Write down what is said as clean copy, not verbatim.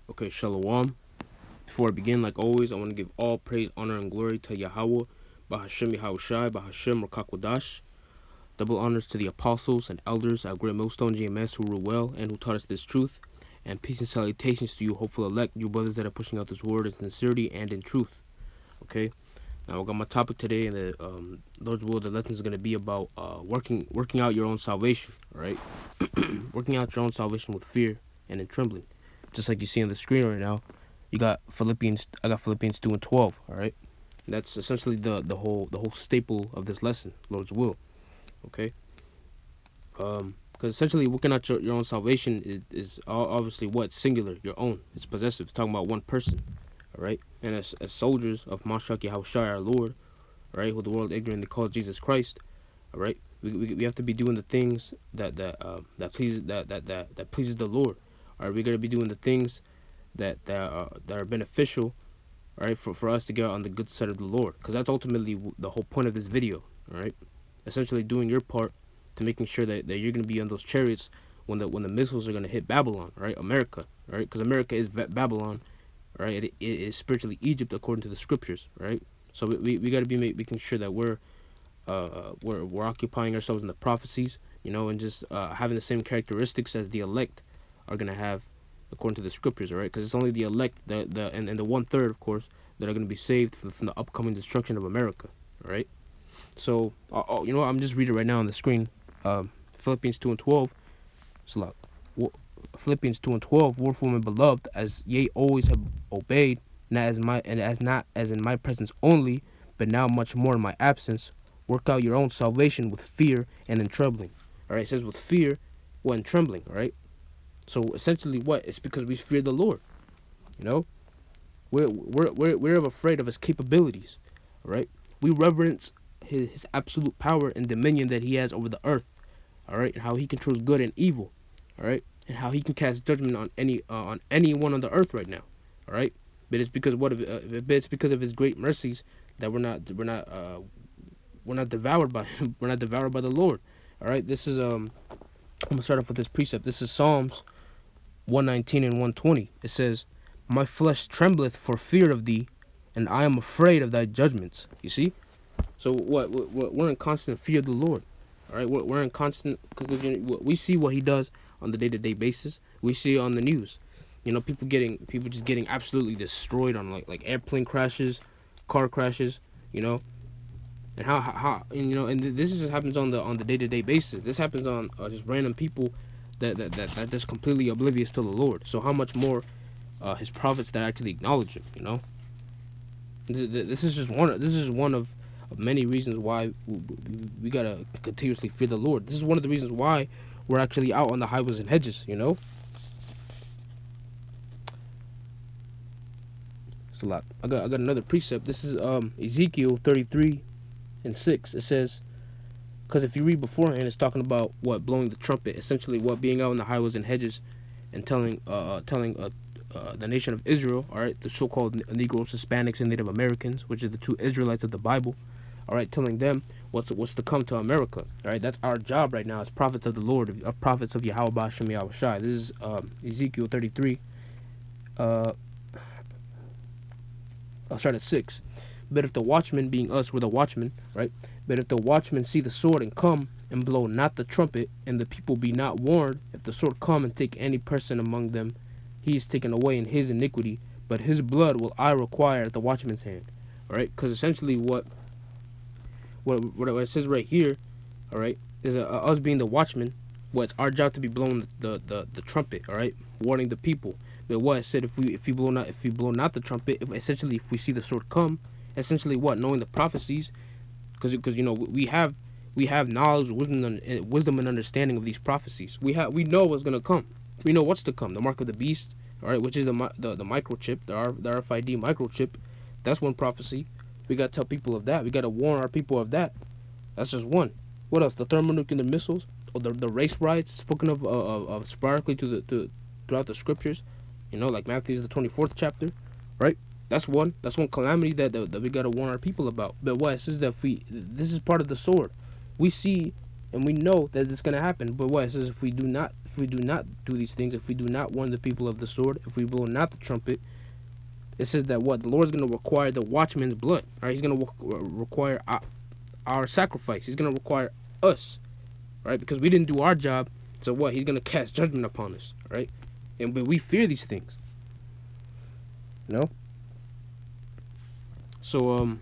Okay, Shalom. Before I begin, like always, I want to give all praise, honor, and glory to Yahweh, Bahashem Yahushai, Bahashem Rakakwadash. Double honors to the apostles and elders at Great Millstone GMS who rule well and who taught us this truth. And peace and salutations to you, hopeful elect, you brothers that are pushing out this word in sincerity and in truth. Okay? Now, I got my topic today, and the Lord's will, the lesson is going to be about working out your own salvation, alright? Working out your own salvation with fear and in trembling. Just like you see on the screen right now. I got Philippians 2 and 12, all right? That's essentially the whole staple of this lesson, Lord's will, okay? Because essentially working out your own salvation is obviously what? Singular, your own. It's possessive. It's talking about one person, all right? And as soldiers of Mashak Yahushai, our Lord, all right, who the world ignorantly calls Jesus Christ, all right? We have to be doing the things that pleases the Lord. All right, we gotta be doing the things that are beneficial, right, for us to get on the good side of the Lord, because that's ultimately the whole point of this video, all right? Essentially doing your part to making sure that you're going to be on those chariots when the missiles are going to hit Babylon, right? America, right? Because America is Babylon, right? It is spiritually Egypt according to the scriptures, right? So we got to be making sure that we're occupying ourselves in the prophecies, and just having the same characteristics as the elect are going to have according to the scriptures, all right? Because it's only the elect, and the 1/3, of course, that are going to be saved from the upcoming destruction of America, all right? So, I'm just reading right now on the screen, Philippians 2 and 12. So, Philippians 2 and 12, wherefore my beloved, as ye always have obeyed, not as in my presence only, but now much more in my absence, work out your own salvation with fear and in trembling. All right, it says with fear, and trembling. All right. So essentially, what? It's because we fear the Lord. You know, we're afraid of His capabilities. All right. We reverence His absolute power and dominion that He has over the earth. All right, and how He controls good and evil. All right, and how He can cast judgment on anyone on the earth right now. All right, but it's because it's because of His great mercies that we're not devoured by Him. We're not devoured by the Lord. All right, this is I'm gonna start off with this precept. This is Psalms 119 and 120. It says, "My flesh trembleth for fear of thee, and I am afraid of thy judgments." You see? So we're in constant fear of the Lord. All right, we're in constant, because we see what He does on the day-to-day basis. We see it on the news. People just getting absolutely destroyed on like airplane crashes, car crashes. You know, and and this just happens on the day-to-day basis. This happens on just random people that just completely oblivious to the Lord. So how much more His prophets that actually acknowledge Him? This is just one of many reasons why we gotta continuously fear the Lord. This is one of the reasons why we're actually out on the highways and hedges. It's a lot. I got another precept. This is Ezekiel 33 and 6. It says, because if you read beforehand, it's talking about what blowing the trumpet, essentially what being out on the highways and hedges, and telling the nation of Israel, all right, the so-called Negroes, Hispanics, and Native Americans, which are the two Israelites of the Bible, all right, telling them what's to come to America. All right, that's our job right now as prophets of the Lord, prophets of Yahweh Bashem Yahushai. This is Ezekiel 33. I'll start at 6. But if the watchmen, being us, were the watchmen, right? But if the watchmen see the sword and come, and blow not the trumpet, and the people be not warned, if the sword come and take any person among them, he is taken away in his iniquity, but his blood will I require at the watchman's hand. All right, because essentially what it says right here, all right, is us being the watchmen. It's our job to be blowing the trumpet, all right, warning the people. But what it said, if we blow not the trumpet, essentially if we see the sword come, essentially what, knowing the prophecies, because we have knowledge, wisdom and understanding of these prophecies. We know what's gonna come. We know what's to come. The mark of the beast, all right, which is the microchip, the RFID microchip. That's one prophecy. We gotta tell people of that. We gotta warn our people of that. That's just one. What else? The thermonuclear missiles, or the race riots spoken of sporadically throughout the scriptures. Like Matthew the 24th chapter, right? That's one calamity that we gotta warn our people about. But what it says that this is part of the sword. We see and we know that it's gonna happen. But what it says, if we do not if we do not do these things, if we do not warn the people of the sword, if we blow not the trumpet, it says that what? The Lord is going to require the watchman's blood. Right? He's going to require our sacrifice. He's going to require us, right? Because we didn't do our job. So what? He's going to cast judgment upon us, right? But we fear these things. No? So